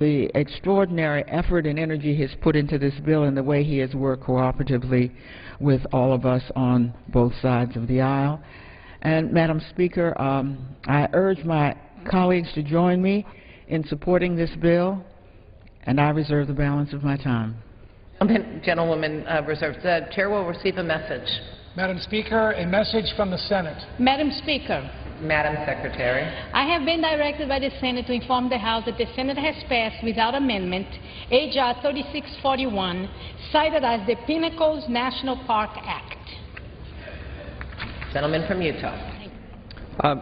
the extraordinary effort and energy he has put into this bill and the way he has worked cooperatively with all of us on both sides of the aisle. And, Madam Speaker, I urge my colleagues to join me in supporting this bill, and I reserve the balance of my time. Gentlewoman reserves. The chair will receive a message. Madam Speaker, a message from the Senate. Madam Speaker. Madam Secretary. I have been directed by the Senate to inform the House that the Senate has passed without amendment H.R. 3641, cited as the Pinnacles National Park Act. Gentleman from Utah.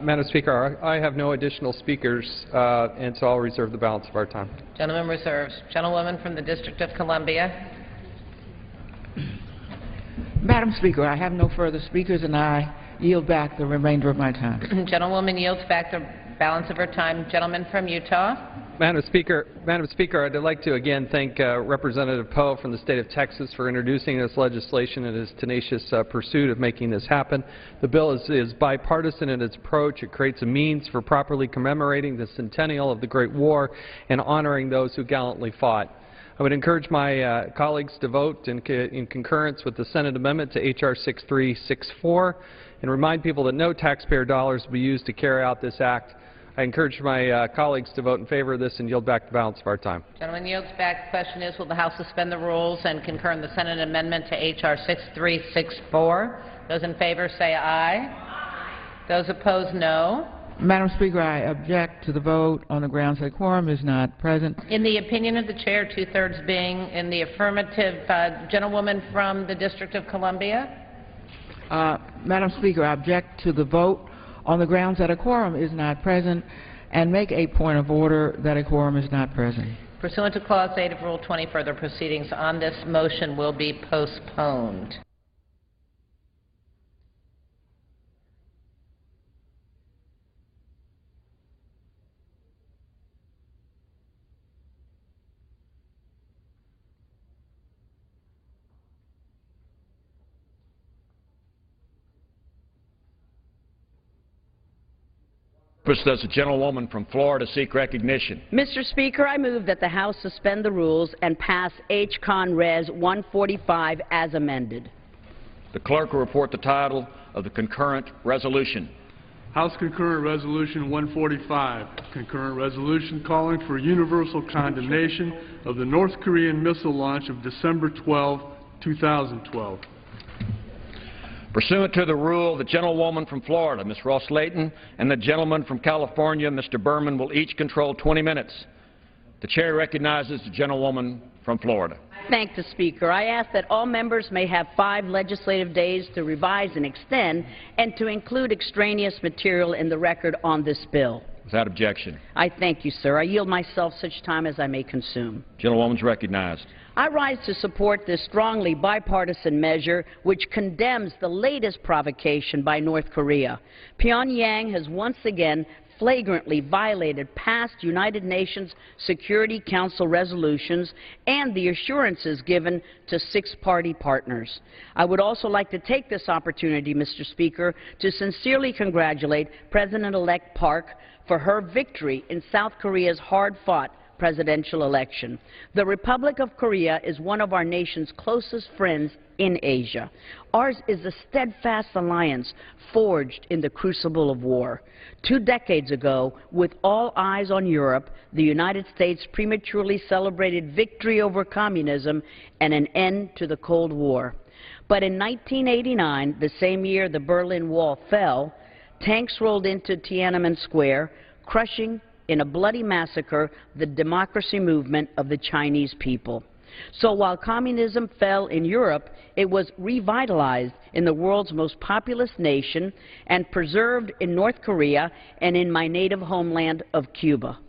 Madam Speaker, I have no additional speakers, and so I'll reserve the balance of our time. Gentleman reserves. Gentlewoman from the District of Columbia. Madam Speaker, I have no further speakers, and I yield back the remainder of my time. Gentlewoman yields back the balance of her time. Gentleman from Utah. Madam Speaker, I'd like to again thank Representative Poe from the state of Texas for introducing this legislation and his tenacious pursuit of making this happen. The bill is bipartisan in its approach. It creates a means for properly commemorating the centennial of the Great War and honoring those who gallantly fought. I would encourage my colleagues to vote in concurrence with the Senate amendment to H.R. 6364 and remind people that no taxpayer dollars will be used to carry out this act. I encourage my colleagues to vote in favor of this and yield back the balance of our time. Gentleman yields back. The question is, will the House suspend the rules and concur in the Senate amendment to H.R. 6364? Those in favor say aye. Aye. Those opposed, no. Madam Speaker, I object to the vote on the grounds that quorum is not present. In the opinion of the chair, two-thirds being in the affirmative, gentlewoman from the District of Columbia. Madam Speaker, I object to the vote on the grounds that a quorum is not present and make a point of order that a quorum is not present. Pursuant to Clause 8 of Rule 20, further proceedings on this motion will be postponed. Does the gentlewoman from Florida seek recognition? Mr. Speaker, I move that the House suspend the rules and pass H.Con. Res. 145 as amended. The clerk will report the title of the concurrent resolution. House Concurrent Resolution 145, concurrent resolution calling for universal condemnation of the North Korean missile launch of December 12, 2012. Pursuant to the rule, the gentlewoman from Florida, Ms. Ross-Layton, and the gentleman from California, Mr. Berman, will each control 20 minutes. The chair recognizes the gentlewoman from Florida. Thank the Speaker. I ask that all members may have 5 legislative days to revise and extend and to include extraneous material in the record on this bill. Without objection. I thank you, sir. I yield myself such time as I may consume. Gentlewoman's recognized. I rise to support this strongly bipartisan measure which condemns the latest provocation by North Korea. Pyongyang has once again flagrantly violated past United Nations Security Council resolutions and the assurances given to 6-party partners. I would also like to take this opportunity, Mr. Speaker, to sincerely congratulate President-elect Park for her victory in South Korea's hard-fought presidential election. The Republic of Korea is one of our nation's closest friends in Asia. Ours is a steadfast alliance forged in the crucible of war. 2 decades ago, with all eyes on Europe, the United States prematurely celebrated victory over communism and an end to the Cold War. But in 1989, the same year the Berlin Wall fell, tanks rolled into Tiananmen Square, crushing in a bloody massacre the democracy movement of the Chinese people. So while communism fell in Europe, it was revitalized in the world's most populous nation and preserved in North Korea and in my native homeland of Cuba.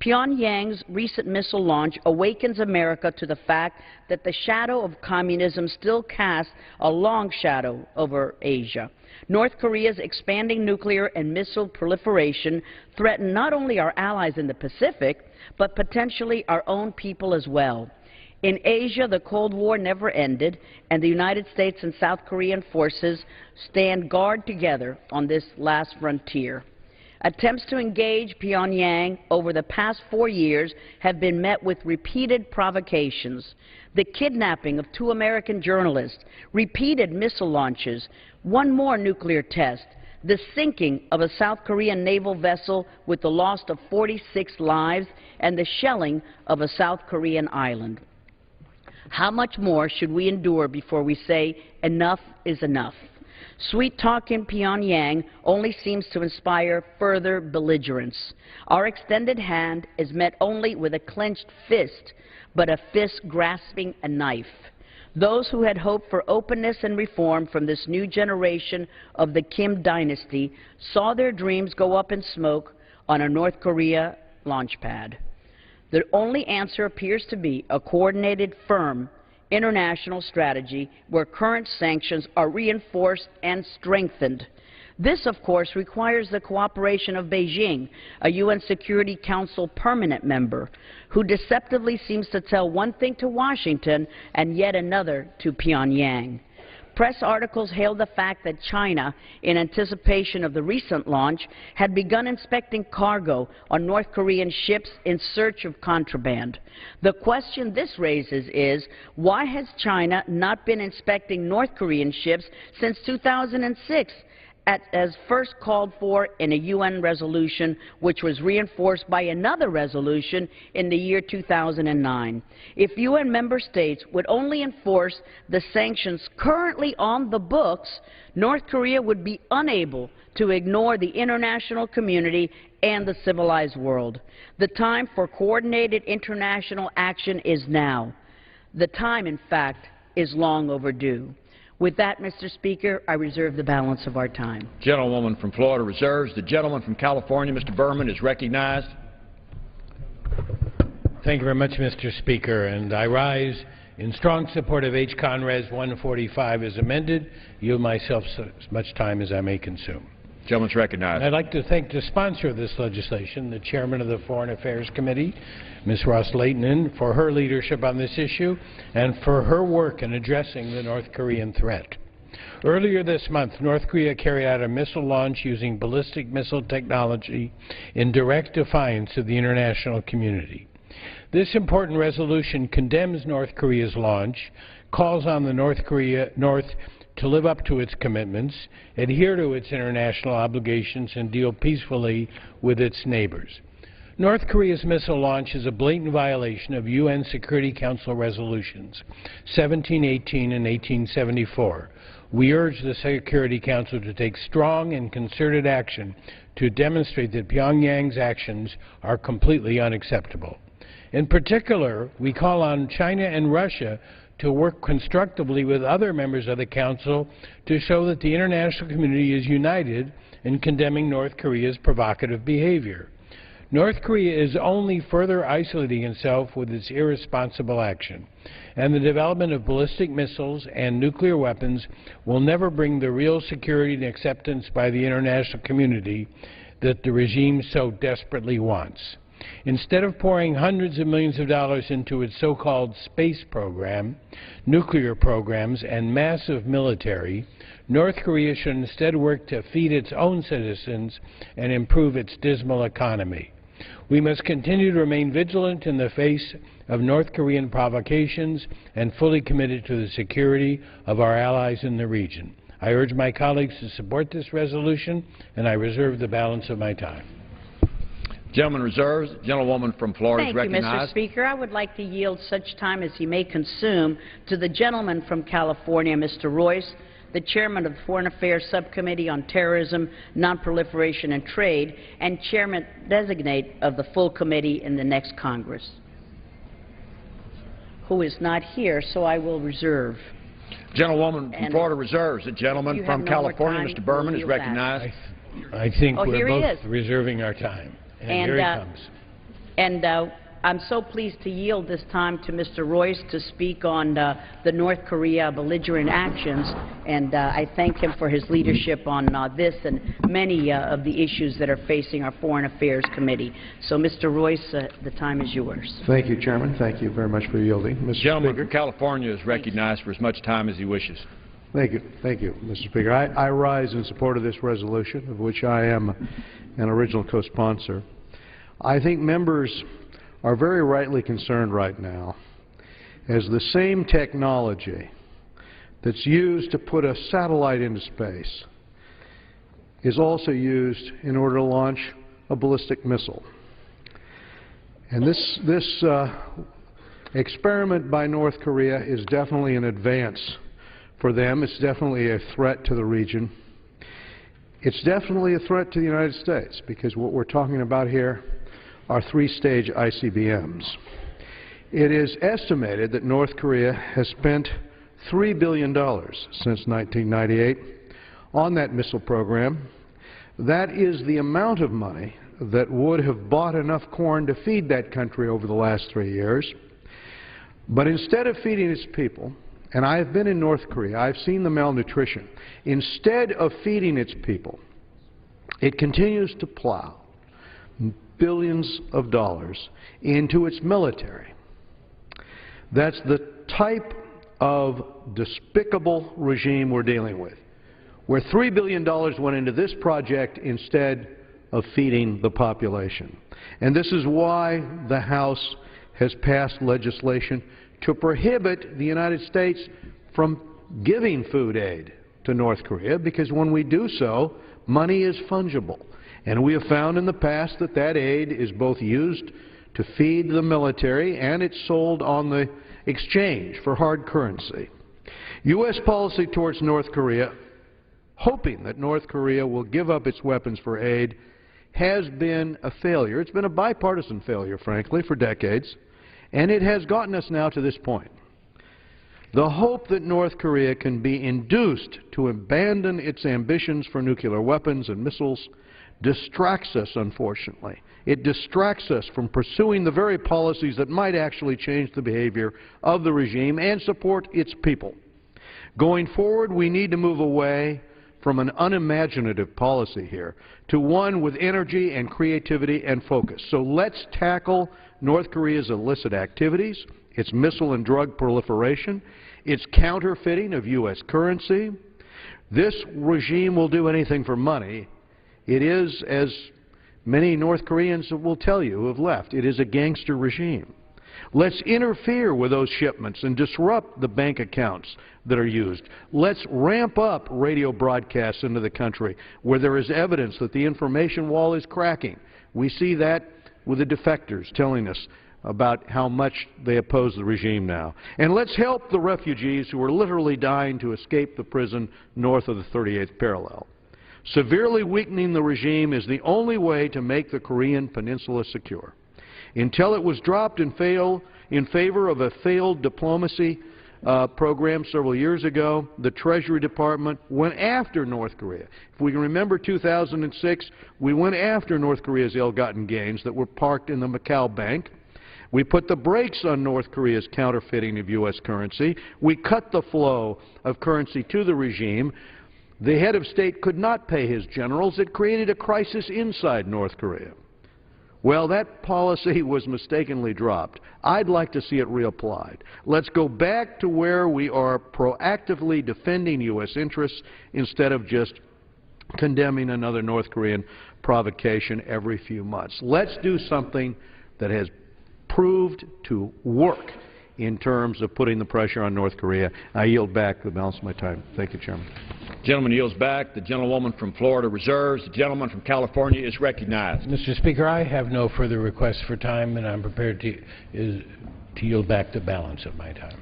Pyongyang's recent missile launch awakens America to the fact that the shadow of communism still casts a long shadow over Asia. North Korea's expanding nuclear and missile proliferation threaten not only our allies in the Pacific, but potentially our own people as well. In Asia, the Cold War never ended, and the United States and South Korean forces stand guard together on this last frontier. Attempts to engage Pyongyang over the past 4 years have been met with repeated provocations. The kidnapping of 2 American journalists, repeated missile launches, 1 more nuclear test, the sinking of a South Korean naval vessel with the loss of 46 lives, and the shelling of a South Korean island. How much more should we endure before we say enough is enough? Sweet talk in Pyongyang only seems to inspire further belligerence. Our extended hand is met only with a clenched fist, but a fist grasping a knife. Those who had hoped for openness and reform from this new generation of the Kim dynasty saw their dreams go up in smoke on a North Korea launch pad. The only answer appears to be a coordinated, firm international strategy where current sanctions are reinforced and strengthened. This, of course, requires the cooperation of Beijing, a UN Security Council permanent member, who deceptively seems to tell one thing to Washington and yet another to Pyongyang. Press articles hailed the fact that China, in anticipation of the recent launch, had begun inspecting cargo on North Korean ships in search of contraband. The question this raises is, why has China not been inspecting North Korean ships since 2006? As first called for in a UN resolution, which was reinforced by another resolution in the year 2009. If UN member states would only enforce the sanctions currently on the books, North Korea would be unable to ignore the international community and the civilized world. The time for coordinated international action is now. The time, in fact, is long overdue. With that, Mr. Speaker, I reserve the balance of our time. Gentlewoman from Florida reserves. The gentleman from California, Mr. Berman, is recognized. Thank you very much, Mr. Speaker. And I rise in strong support of H. Con. Res. 145 as amended. Yield myself as much time as I may consume. Gentleman's recognized. I'd like to thank the sponsor of this legislation, the chairman of the Foreign Affairs Committee, Ms. Ross-Leighton, for her leadership on this issue and for her work in addressing the North Korean threat. Earlier this month, North Korea carried out a missile launch using ballistic missile technology in direct defiance of the international community. This important resolution condemns North Korea's launch, calls on the North to live up to its commitments, adhere to its international obligations, and deal peacefully with its neighbors. North Korea's missile launch is a blatant violation of UN Security Council resolutions 1718 and 1874. We urge the Security Council to take strong and concerted action to demonstrate that Pyongyang's actions are completely unacceptable. In particular, we call on China and Russia to work constructively with other members of the Council to show that the international community is united in condemning North Korea's provocative behavior. North Korea is only further isolating itself with its irresponsible action, and the development of ballistic missiles and nuclear weapons will never bring the real security and acceptance by the international community that the regime so desperately wants. Instead of pouring hundreds of millions of dollars into its so-called space program, nuclear programs, and massive military, North Korea should instead work to feed its own citizens and improve its dismal economy. We must continue to remain vigilant in the face of North Korean provocations and fully committed to the security of our allies in the region. I urge my colleagues to support this resolution, and I reserve the balance of my time. Gentleman reserves. Gentlewoman from Florida is recognized. Thank you, Mr. Speaker. I would like to yield such time as he may consume to the gentleman from California, Mr. Royce, the chairman of the Foreign Affairs Subcommittee on Terrorism, Nonproliferation and Trade, and chairman-designate of the full committee in the next Congress, who is not here, so I will reserve. Gentlewoman from Florida reserves. The gentleman from California, Mr. Berman, is recognized. I think we're both reserving our time. And here he comes. And I'm so pleased to yield this time to Mr. Royce to speak on the North Korea belligerent actions, and I thank him for his leadership on this and many of the issues that are facing our Foreign Affairs Committee. So, Mr. Royce, the time is yours. Thank you, Chairman. Thank you very much for yielding. Mr. The gentleman Speaker. from California is recognized for as much time as he wishes. Thank you, Mr. Speaker. I rise in support of this resolution, of which I am an original co-sponsor. I think members are very rightly concerned right now as the same technology that's used to put a satellite into space is also used in order to launch a ballistic missile. And this experiment by North Korea is definitely an advance for them. It's definitely a threat to the region. It's definitely a threat to the United States, because what we're talking about here are three-stage ICBMs. It is estimated that North Korea has spent $3 billion since 1998 on that missile program. That is the amount of money that would have bought enough corn to feed that country over the last 3 years. But instead of feeding its people, and I have been in North Korea, I've seen the malnutrition. Instead of feeding its people, it continues to plow billions of dollars into its military. That's the type of despicable regime we're dealing with, where $3 billion went into this project instead of feeding the population. And this is why the House has passed legislation to prohibit the United States from giving food aid to North Korea, because when we do so, money is fungible. And we have found in the past that that aid is both used to feed the military and it's sold on the exchange for hard currency. U.S. policy towards North Korea, hoping that North Korea will give up its weapons for aid, has been a failure. It's been a bipartisan failure, frankly, for decades, and it has gotten us now to this point. The hope that North Korea can be induced to abandon its ambitions for nuclear weapons and missiles distracts us, unfortunately. It distracts us from pursuing the very policies that might actually change the behavior of the regime and support its people. Going forward, we need to move away from an unimaginative policy here to one with energy and creativity and focus. So let's tackle North Korea's illicit activities, its missile and drug proliferation, its counterfeiting of U.S. currency. This regime will do anything for money. It is, as many North Koreans will tell you who have left, it is a gangster regime. Let's interfere with those shipments and disrupt the bank accounts that are used. Let's ramp up radio broadcasts into the country where there is evidence that the information wall is cracking. We see that with the defectors telling us about how much they oppose the regime now. And let's help the refugees who are literally dying to escape the prison north of the 38th parallel. Severely weakening the regime is the only way to make the Korean peninsula secure. Until it was dropped in favor of a failed diplomacy program several years ago, the Treasury Department went after North Korea. If we can remember 2006, we went after North Korea's ill-gotten gains that were parked in the Macau Bank. We put the brakes on North Korea's counterfeiting of U.S. currency. We cut the flow of currency to the regime. The head of state could not pay his generals. It created a crisis inside North Korea. Well, that policy was mistakenly dropped. I'd like to see it reapplied. Let's go back to where we are proactively defending U.S. interests instead of just condemning another North Korean provocation every few months. Let's do something that has proved to work in terms of putting the pressure on North Korea. I yield back the balance of my time. Thank you, Chairman. Gentleman yields back. The gentlewoman from Florida reserves. The gentleman from California is recognized. Mr. Speaker, I have no further requests for time, and I'm prepared to yield back the balance of my time.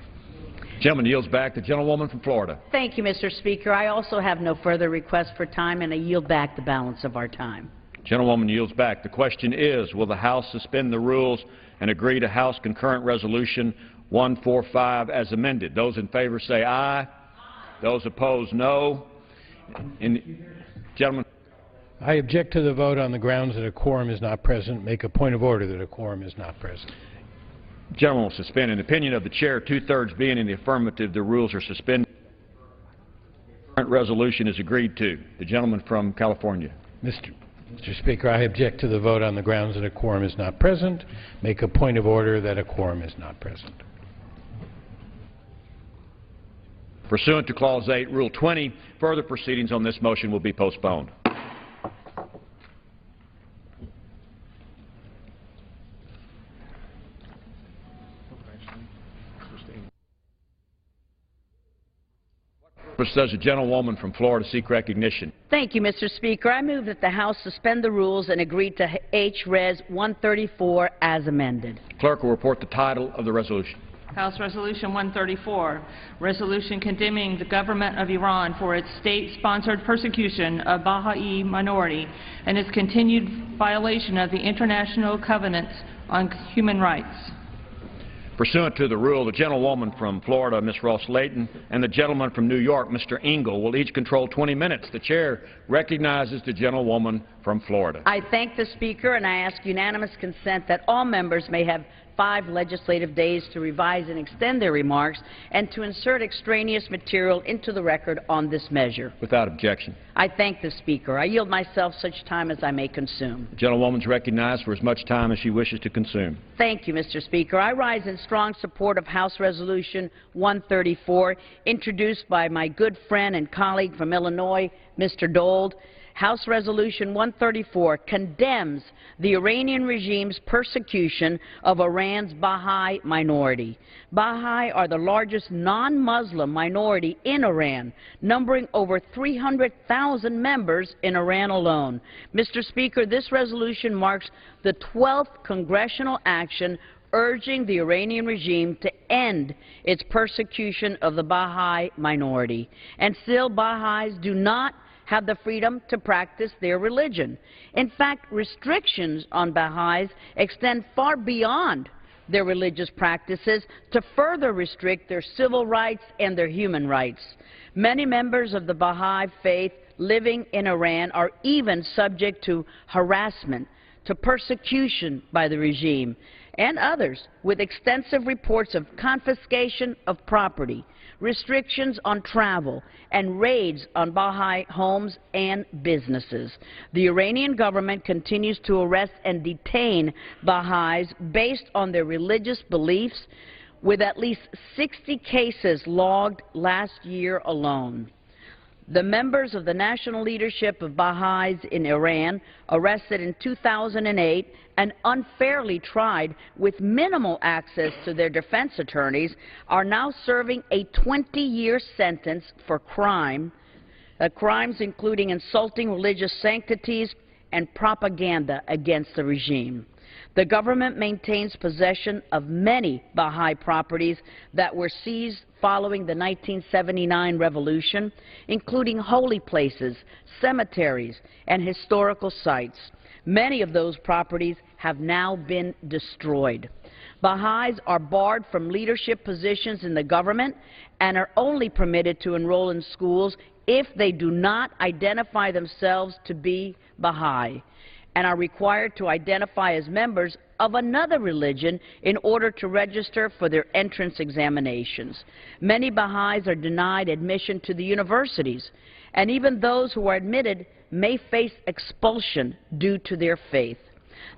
Gentleman yields back. The gentlewoman from Florida. Thank you, Mr. Speaker. I also have no further requests for time, and I yield back the balance of our time. Gentlewoman yields back. The question is, will the House suspend the rules and agree to House Concurrent Resolution 145 as amended? Those in favor say aye. Aye. Those opposed, no. Gentleman. I object to the vote on the grounds that a quorum is not present. Make a point of order that a quorum is not present. Gentleman will suspend. In the opinion of the chair, two-thirds being in the affirmative, the rules are suspended. The current resolution is agreed to. The gentleman from California. Mr. Speaker, I object to the vote on the grounds that a quorum is not present. Make a point of order that a quorum is not present. Pursuant to Clause 8, Rule 20, further proceedings on this motion will be postponed. Does the gentlewoman from Florida seek recognition? Thank you, Mr. Speaker. I move that the House suspend the rules and agree to H-Res 134 as amended. Clerk will report the title of the resolution. House Resolution 134, resolution condemning the government of Iran for its state-sponsored persecution of Baha'i minority and its continued violation of the international covenants on human rights. Pursuant to the rule, the gentlewoman from Florida, Ms. Ross-Layton, and the gentleman from New York, Mr. Engel, will each control 20 minutes. The chair recognizes the gentlewoman from Florida. I thank the Speaker, and I ask unanimous consent that all members may have 5 legislative days to revise and extend their remarks and to insert extraneous material into the record on this measure. Without objection. I thank the Speaker. I yield myself such time as I may consume. The gentlewoman is recognized for as much time as she wishes to consume. Thank you, Mr. Speaker. I rise in strong support of House Resolution 134, introduced by my good friend and colleague from Illinois, Mr. Dold. House Resolution 134 condemns the Iranian regime's persecution of Iran's Baha'i minority. Baha'i are the largest non-Muslim minority in Iran, numbering over 300,000 members in Iran alone. Mr. Speaker, this resolution marks the 12th congressional action urging the Iranian regime to end its persecution of the Baha'i minority. And still, Baha'is do not have the freedom to practice their religion. In fact, restrictions on Baha'is extend far beyond their religious practices to further restrict their civil rights and their human rights. Many members of the Baha'i faith living in Iran are even subject to harassment, to persecution by the regime, and others, with extensive reports of confiscation of property, restrictions on travel, and raids on Baha'i homes and businesses. The Iranian government continues to arrest and detain Baha'is based on their religious beliefs, with at least 60 cases logged last year alone. The members of the national leadership of Baha'is in Iran, arrested in 2008 and unfairly tried with minimal access to their defense attorneys, are now serving a 20-year sentence for crimes including insulting religious sanctities and propaganda against the regime. The government maintains possession of many Baha'i properties that were seized following the 1979 revolution, including holy places, cemeteries, and historical sites. Many of those properties have now been destroyed. Baha'is are barred from leadership positions in the government and are only permitted to enroll in schools if they do not identify themselves to be Baha'i, and are required to identify as members of another religion in order to register for their entrance examinations. Many Baha'is are denied admission to the universities, and even those who are admitted may face expulsion due to their faith.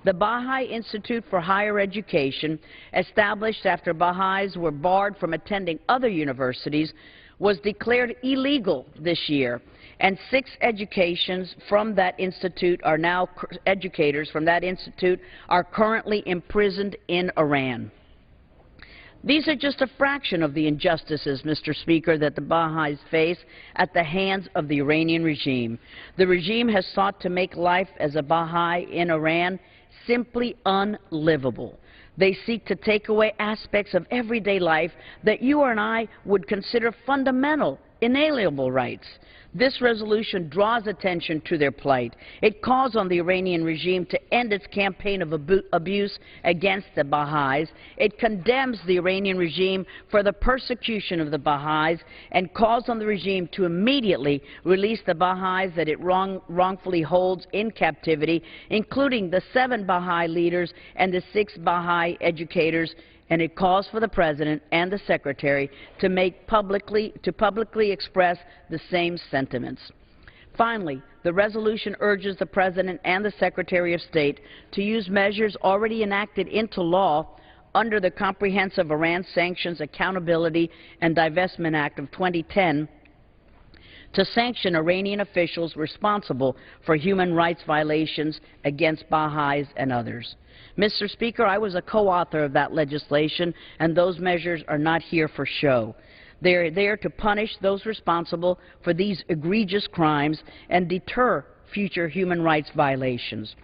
The Baha'i Institute for Higher Education, established after Baha'is were barred from attending other universities, was declared illegal this year, and 6 educators from that institute are currently imprisoned in Iran. These are just a fraction of the injustices, Mr. Speaker, that the Baha'is face at the hands of the Iranian regime. The regime has sought to make life as a Baha'i in Iran simply unlivable. They seek to take away aspects of everyday life that you and I would consider fundamental, inalienable rights. This resolution draws attention to their plight. It calls on the Iranian regime to end its campaign of abuse against the Baha'is. It condemns the Iranian regime for the persecution of the Baha'is and calls on the regime to immediately release the Baha'is that it wrongfully holds in captivity, including the 7 Baha'i leaders and the 6 Baha'i educators. And it calls for the President and the Secretary to publicly express the same sentiments. Finally, the resolution urges the President and the Secretary of State to use measures already enacted into law under the Comprehensive Iran Sanctions Accountability and Divestment Act of 2010 to sanction Iranian officials responsible for human rights violations against Baha'is and others. Mr. Speaker, I was a co-author of that legislation, and those measures are not here for show. They are there to punish those responsible for these egregious crimes and deter future human rights violations.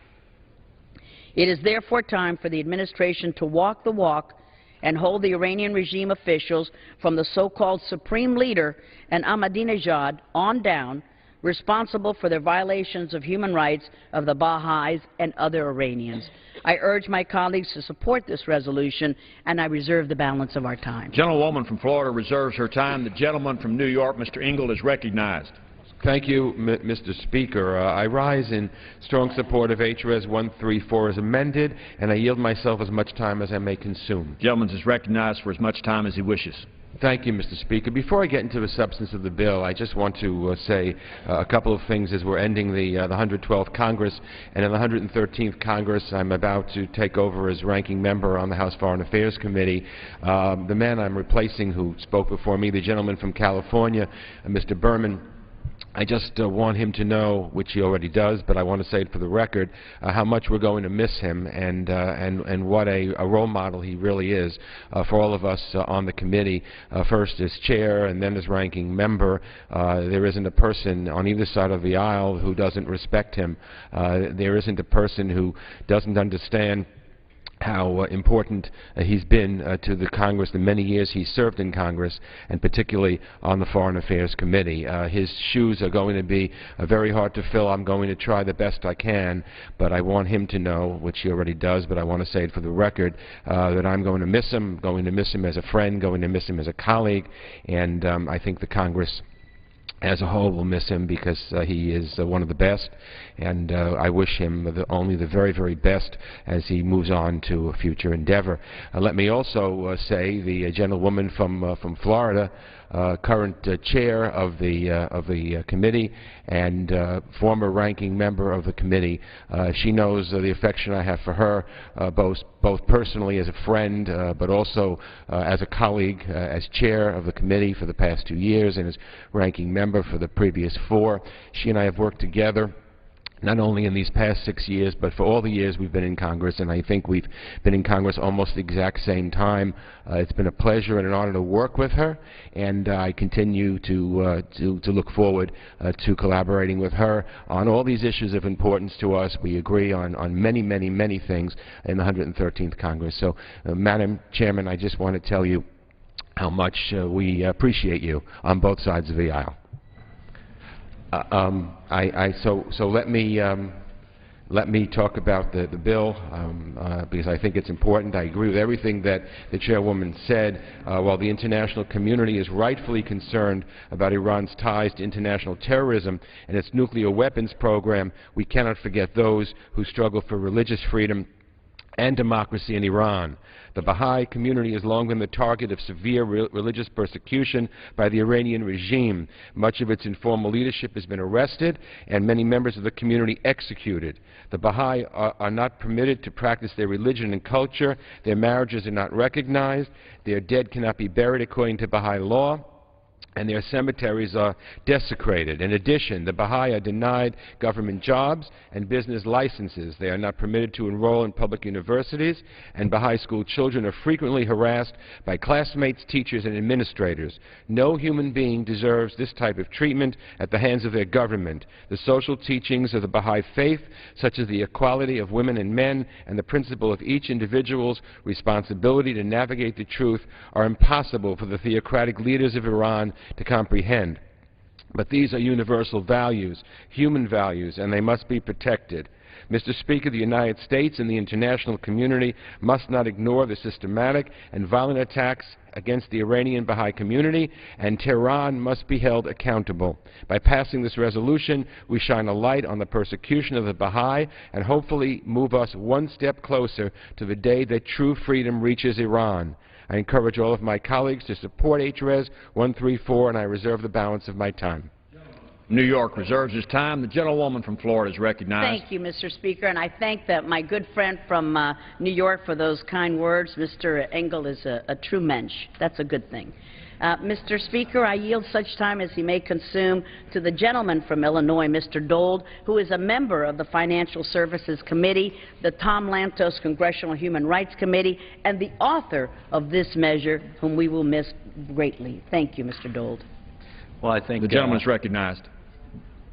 It is therefore time for the administration to walk the walk and hold the Iranian regime officials from the so-called Supreme Leader and Ahmadinejad on down responsible for their violations of human rights of the Baha'is and other Iranians. I urge my colleagues to support this resolution, and I reserve the balance of our time. Gentlewoman from Florida reserves her time. The gentleman from New York, Mr. Engel, is recognized. Thank you, Mr. Speaker. I rise in strong support of H.Res. 134 as amended, and I yield myself as much time as I may consume. The gentleman is recognized for as much time as he wishes. Thank you, Mr. Speaker. Before I get into the substance of the bill, I just want to say a couple of things as we're ending the 112th Congress. And in the 113th Congress, I'm about to take over as ranking member on the House Foreign Affairs Committee. The man I'm replacing who spoke before me, the gentleman from California, Mr. Berman, I just want him to know, which he already does, but I want to say it for the record, how much we're going to miss him and what a role model he really is for all of us on the committee, first as chair and then as ranking member. There isn't a person on either side of the aisle who doesn't respect him. There isn't a person who doesn't understand how important he's been to the Congress, the many years he served in Congress, and particularly on the Foreign Affairs Committee. His shoes are going to be very hard to fill. I'm going to try the best I can, but I want him to know, which he already does, but I want to say it for the record, that I'm going to miss him as a friend, going to miss him as a colleague, and I think the Congress as a whole will miss him because he is one of the best, and I wish him only the very, very best as he moves on to a future endeavor. Let me also say the gentlewoman from Florida, current chair of the committee and former ranking member of the committee, she knows the affection I have for her, both personally as a friend, but also as a colleague, as chair of the committee for the past 2 years and as ranking member for the previous 4. She and I have worked together not only in these past 6 years, but for all the years we've been in Congress, and I think we've been in Congress almost the exact same time. It's been a pleasure and an honor to work with her, and I continue to look forward to collaborating with her on all these issues of importance to us. We agree on many, many, many things in the 113th Congress. So, Madam Chairman, I just want to tell you how much we appreciate you on both sides of the aisle. So let me talk about the bill because I think it's important. I agree with everything that the chairwoman said. While the international community is rightfully concerned about Iran's ties to international terrorism and its nuclear weapons program, we cannot forget those who struggle for religious freedom and democracy in Iran. The Baha'i community has long been the target of severe religious persecution by the Iranian regime. Much of its informal leadership has been arrested and many members of the community executed. The Baha'i are not permitted to practice their religion and culture. Their marriages are not recognized. Their dead cannot be buried according to Baha'i law, and their cemeteries are desecrated. In addition, the Baha'i are denied government jobs and business licenses. They are not permitted to enroll in public universities, and Baha'i school children are frequently harassed by classmates, teachers, and administrators. No human being deserves this type of treatment at the hands of their government. The social teachings of the Baha'i faith, such as the equality of women and men and the principle of each individual's responsibility to navigate the truth, are impossible for the theocratic leaders of Iran to comprehend. But these are universal values, human values, and they must be protected. Mr. Speaker, the United States and the international community must not ignore the systematic and violent attacks against the Iranian Baha'i community, and Tehran must be held accountable. By passing this resolution, we shine a light on the persecution of the Baha'i and hopefully move us one step closer to the day that true freedom reaches Iran. I encourage all of my colleagues to support H.Res. 134, and I reserve the balance of my time. New York reserves his time. The gentlewoman from Florida is recognized. Thank you, Mr. Speaker, and I thank my good friend from New York for those kind words. Mr. Engel is a true mensch. That's a good thing. Mr. Speaker, I yield such time as he may consume to the gentleman from Illinois, Mr. Dold, who is a member of the Financial Services Committee, the Tom Lantos Congressional Human Rights Committee, and the author of this measure, whom we will miss greatly. Thank you, Mr. Dold. Well, I think the gentleman is recognized.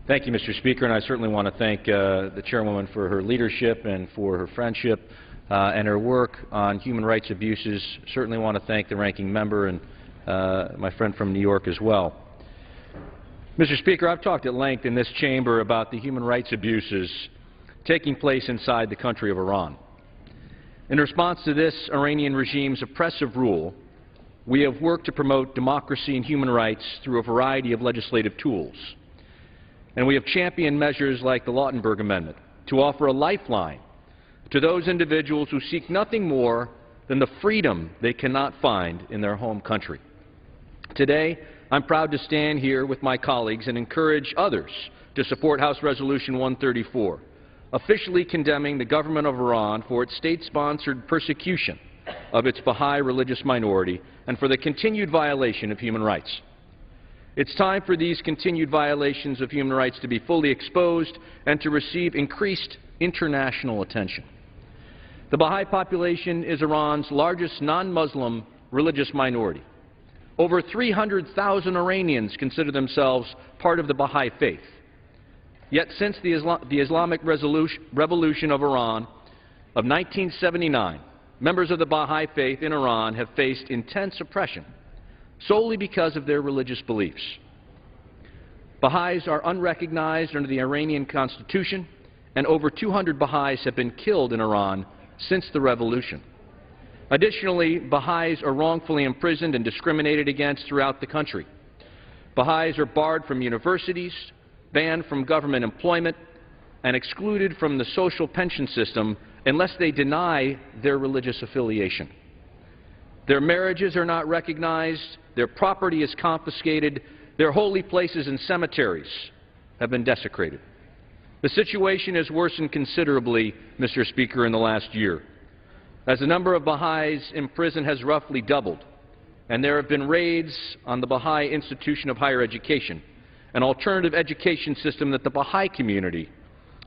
Thank you, Mr. Speaker, and I certainly want to thank the chairwoman for her leadership and for her friendship and her work on human rights abuses. Certainly want to thank the ranking member and my friend from New York as well. Mr. Speaker, I've talked at length in this chamber about the human rights abuses taking place inside the country of Iran. In response to this Iranian regime's oppressive rule, we have worked to promote democracy and human rights through a variety of legislative tools. And we have championed measures like the Lautenberg Amendment to offer a lifeline to those individuals who seek nothing more than the freedom they cannot find in their home country. Today, I'm proud to stand here with my colleagues and encourage others to support House Resolution 134, officially condemning the government of Iran for its state-sponsored persecution of its Baha'i religious minority and for the continued violation of human rights. It's time for these continued violations of human rights to be fully exposed and to receive increased international attention. The Baha'i population is Iran's largest non-Muslim religious minority. Over 300,000 Iranians consider themselves part of the Baha'i faith. Yet since the Islamic Revolution of Iran of 1979, members of the Baha'i faith in Iran have faced intense oppression solely because of their religious beliefs. Baha'is are unrecognized under the Iranian constitution, and over 200 Baha'is have been killed in Iran since the revolution. Additionally, Baha'is are wrongfully imprisoned and discriminated against throughout the country. Baha'is are barred from universities, banned from government employment, and excluded from the social pension system unless they deny their religious affiliation. Their marriages are not recognized, their property is confiscated, their holy places and cemeteries have been desecrated. The situation has worsened considerably, Mr. Speaker, in the last year, as the number of Baha'is in prison has roughly doubled, and there have been raids on the Baha'i Institution of Higher Education, an alternative education system that the Baha'i community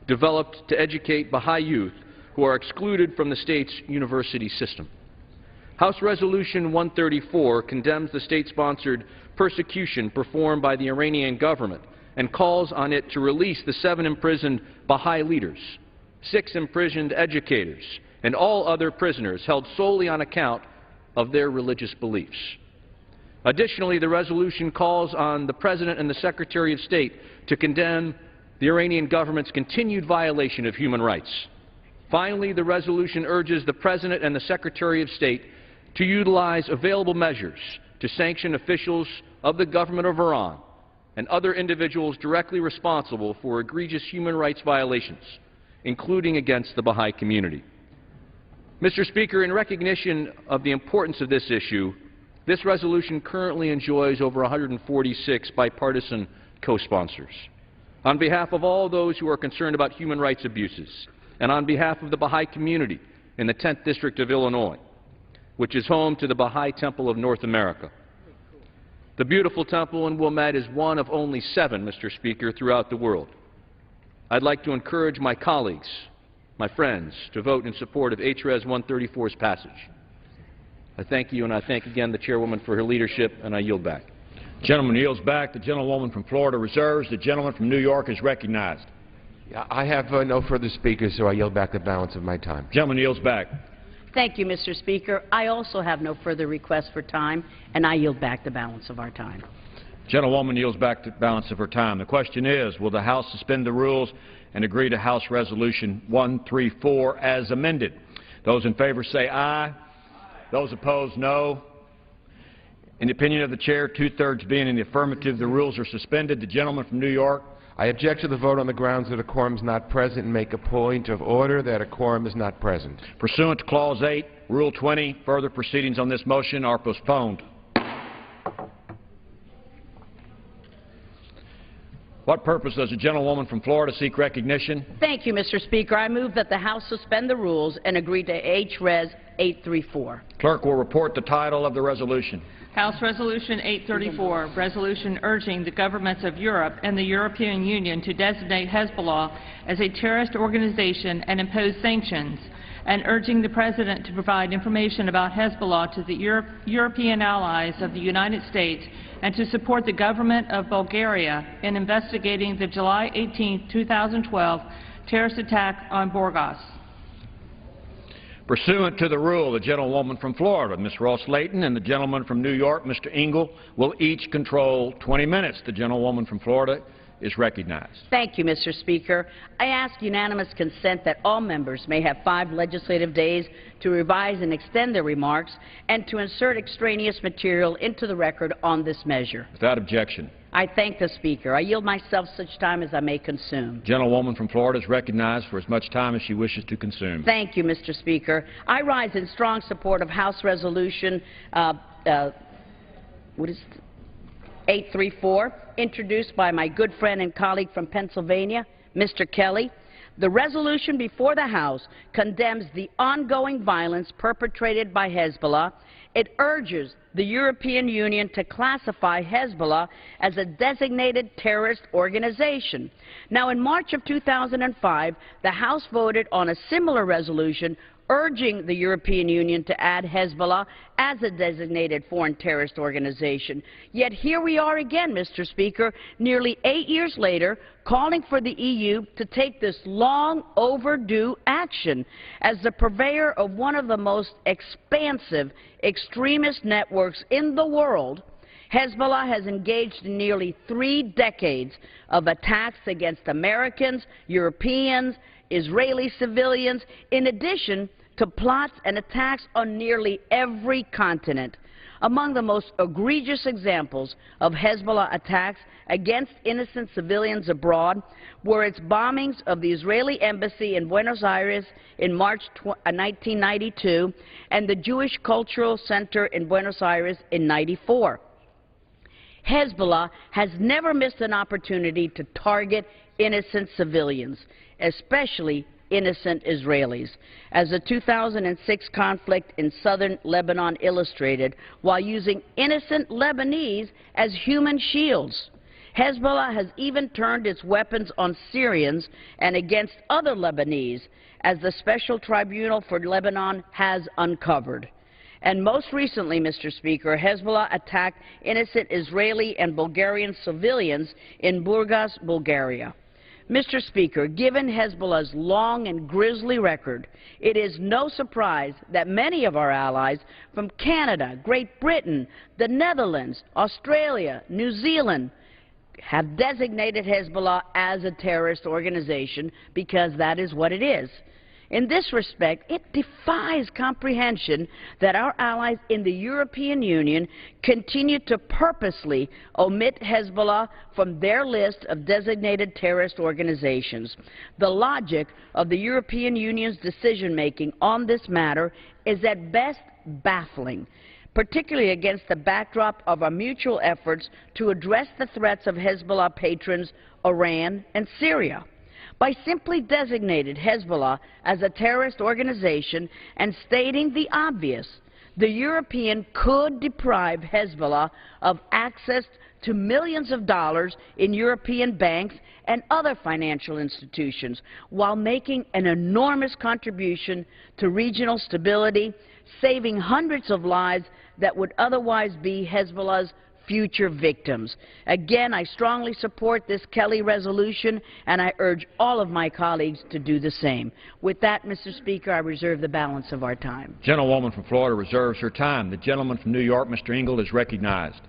developed to educate Baha'i youth who are excluded from the state's university system. House Resolution 134 condemns the state-sponsored persecution performed by the Iranian government and calls on it to release the 7 imprisoned Baha'i leaders, 6 imprisoned educators, and all other prisoners held solely on account of their religious beliefs. Additionally, the resolution calls on the President and the Secretary of State to condemn the Iranian government's continued violation of human rights. Finally, the resolution urges the President and the Secretary of State to utilize available measures to sanction officials of the government of Iran and other individuals directly responsible for egregious human rights violations, including against the Baha'i community. Mr. Speaker, in recognition of the importance of this issue, this resolution currently enjoys over 146 bipartisan co-sponsors. On behalf of all those who are concerned about human rights abuses, and on behalf of the Baha'i community in the 10th District of Illinois, which is home to the Baha'i Temple of North America. The beautiful temple in Wilmette is one of only 7, Mr. Speaker, throughout the world. I'd like to encourage my colleagues, my friends, to vote in support of H.Res. 134's passage. I thank you, and I thank again the chairwoman for her leadership, and I yield back. Gentleman yields back. The gentlewoman from Florida reserves. The gentleman from New York is recognized. I have no further speakers, so I yield back the balance of my time. Gentleman yields back. Thank you, Mr. Speaker. I also have no further requests for time, and I yield back the balance of our time. Gentlewoman yields back the balance of her time. The question is, will the House suspend the rules and agree to House Resolution 134 as amended? Those in favor say aye. Aye. Those opposed, no. In the opinion of the Chair, 2/3 being in the affirmative, the rules are suspended. The gentleman from New York. I object to the vote on the grounds that a quorum is not present and make a point of order that a quorum is not present. Pursuant to Clause 8, Rule 20, further proceedings on this motion are postponed. What purpose does the gentlewoman from Florida seek recognition? Thank you, Mr. Speaker. I move that the House suspend the rules and agree to H-Res 834. Clerk will report the title of the resolution. House Resolution 834, resolution urging the governments of Europe and the European Union to designate Hezbollah as a terrorist organization and impose sanctions, and urging the President to provide information about Hezbollah to the European allies of the United States and to support the government of Bulgaria in investigating the July 18, 2012 terrorist attack on Burgas. Pursuant to the rule, the gentlewoman from Florida, Ms. Ross-Layton, and the gentleman from New York, Mr. Engel, will each control 20 minutes. The gentlewoman from Florida is recognized. Thank you, Mr. Speaker. I ask unanimous consent that all members may have 5 legislative days to revise and extend their remarks and to insert extraneous material into the record on this measure. Without objection. I thank the Speaker. I yield myself such time as I may consume. Gentlewoman from Florida is recognized for as much time as she wishes to consume. Thank you, Mr. Speaker. I rise in strong support of House Resolution 834, introduced by my good friend and colleague from Pennsylvania, Mr. Kelly. The resolution before the House condemns the ongoing violence perpetrated by Hezbollah. It urges the European Union to classify Hezbollah as a designated terrorist organization. Now, in March of 2005, the House voted on a similar resolution urging the European Union to add Hezbollah as a designated foreign terrorist organization. Yet here we are again, Mr. Speaker, nearly 8 years later, calling for the EU to take this long overdue action. As the purveyor of one of the most expansive extremist networks in the world, Hezbollah has engaged in nearly 3 decades of attacks against Americans, Europeans, Israeli civilians, in addition to plots and attacks on nearly every continent. Among the most egregious examples of Hezbollah attacks against innocent civilians abroad were its bombings of the Israeli embassy in Buenos Aires in March 1992 and the Jewish Cultural Center in Buenos Aires in '94. Hezbollah has never missed an opportunity to target innocent civilians, especially innocent Israelis, as the 2006 conflict in southern Lebanon illustrated, while using innocent Lebanese as human shields. Hezbollah has even turned its weapons on Syrians and against other Lebanese, as the Special Tribunal for Lebanon has uncovered. And most recently, Mr. Speaker, Hezbollah attacked innocent Israeli and Bulgarian civilians in Burgas, Bulgaria. Mr. Speaker, given Hezbollah's long and grisly record, it is no surprise that many of our allies from Canada, Great Britain, the Netherlands, Australia, New Zealand have designated Hezbollah as a terrorist organization, because that is what it is. In this respect, it defies comprehension that our allies in the European Union continue to purposely omit Hezbollah from their list of designated terrorist organizations. The logic of the European Union's decision-making on this matter is at best baffling, particularly against the backdrop of our mutual efforts to address the threats of Hezbollah patrons Iran and Syria. By simply designating Hezbollah as a terrorist organization and stating the obvious, the European could deprive Hezbollah of access to millions of dollars in European banks and other financial institutions, while making an enormous contribution to regional stability, saving hundreds of lives that would otherwise be Hezbollah's future victims. Again, I strongly support this Kelly resolution, and I urge all of my colleagues to do the same. With that, Mr. Speaker, I reserve the balance of our time. Gentlewoman from Florida reserves her time. The gentleman from New York, Mr. Engel, is recognized.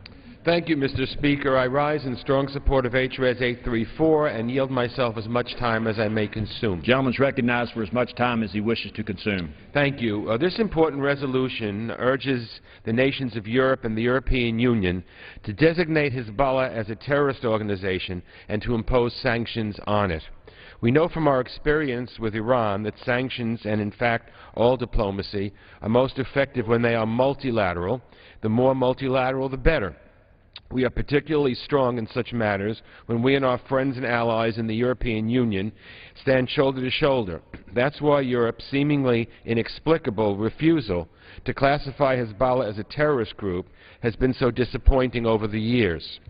Thank you, Mr. Speaker. I rise in strong support of H.Res. 834 and yield myself as much time as I may consume. The gentleman is recognized for as much time as he wishes to consume. Thank you. This important resolution urges the nations of Europe and the European Union to designate Hezbollah as a terrorist organization and to impose sanctions on it. We know from our experience with Iran that sanctions, and in fact all diplomacy, are most effective when they are multilateral. The more multilateral, the better. We are particularly strong in such matters when we and our friends and allies in the European Union stand shoulder to shoulder. That's why Europe's seemingly inexplicable refusal to classify Hezbollah as a terrorist group has been so disappointing over the years.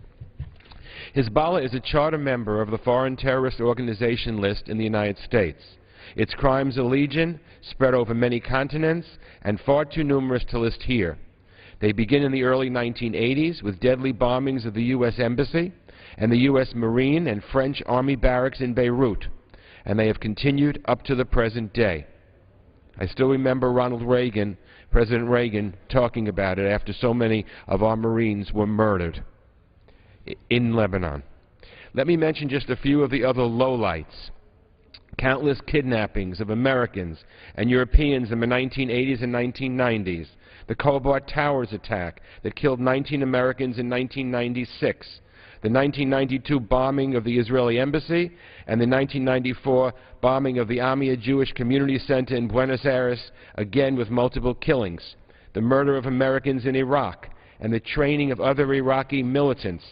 Hezbollah is a charter member of the Foreign Terrorist Organization list in the United States. Its crimes are legion, spread over many continents, and far too numerous to list here. They begin in the early 1980s with deadly bombings of the U.S. Embassy and the U.S. Marine and French Army barracks in Beirut, and they have continued up to the present day. I still remember President Reagan, talking about it after so many of our Marines were murdered in Lebanon. Let me mention just a few of the other lowlights. Countless kidnappings of Americans and Europeans in the 1980s and 1990s. The Cobalt Towers attack that killed 19 Americans in 1996. The 1992 bombing of the Israeli embassy and the 1994 bombing of the Amia Jewish Community Center in Buenos Aires, again with multiple killings. The murder of Americans in Iraq and the training of other Iraqi militants,